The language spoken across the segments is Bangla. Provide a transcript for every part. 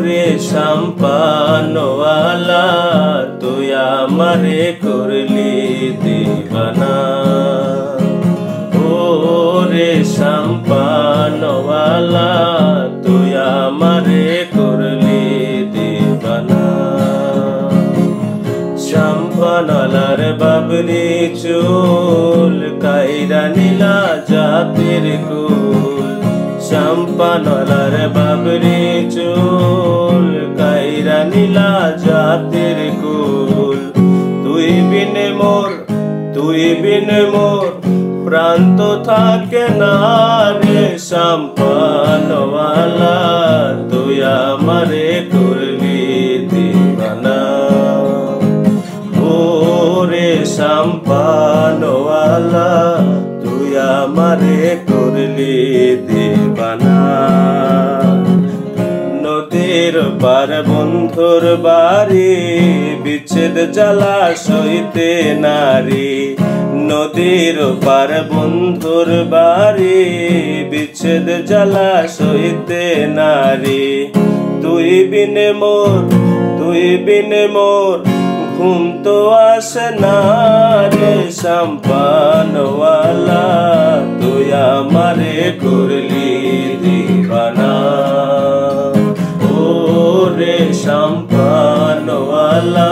রে শাম্পানওয়ালা তুই আমারে করলি দিবানা। ও রে শাম্পানওয়ালা তুই আমারে করলি দিবানা। শাম্পানওয়ালার বাবরি চুল কাইরা নীলা জাতির কুল। শাম্পানওয়ালার বাবরি চুল কাইরা নীলা জাতির কুল। তুই বিন মোর প্রাণ তো থাকে না রে শাম্পানওয়ালা তুই আমারে করলি দিবানা। ও রে শাম্পানওয়ালা তুই আমারে করলি দিবানা। নদীর পার বন্ধুর বাড়ি বিচ্ছেদ জ্বালা সইতে নারী। নদীর পার বন্ধুর বাড়ি বিচ্ছেদ জ্বালা সইতে নারী। তুই বিন মোর ঘুম তো আসে না রে শাম্পানওয়ালা তুই আমারে করলি দিবানা। ও রে শাম্পানওয়ালা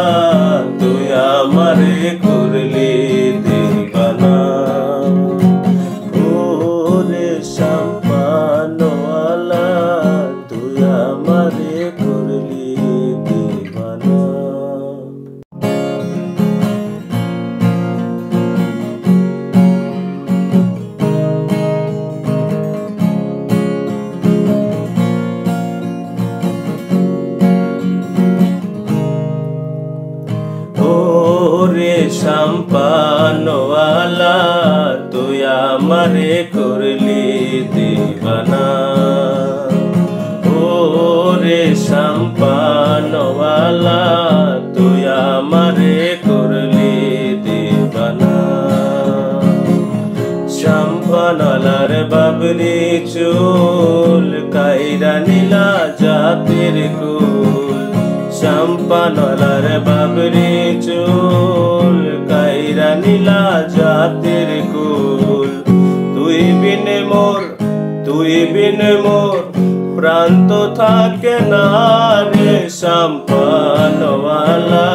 তুই আমারে করলি দিবানা। ও রে শাম্পানওয়ালা তুই আমারে করলি দিবানা। শাম্পানওয়ালা তুই আমারে করলি দিবানা। ও রে শাম্পানওয়ালা তুই আমারে করলি দিবানা। শাম্পানওয়ালার বাবরি চুল কাইরা নীলা জাতির কুল। শাম্পানওয়ালার বাবরি চুল কাইরা নীলা জাতির কুল। তুই বিন মোর প্রাণ তো থাকে না রে শাম্পানওয়ালা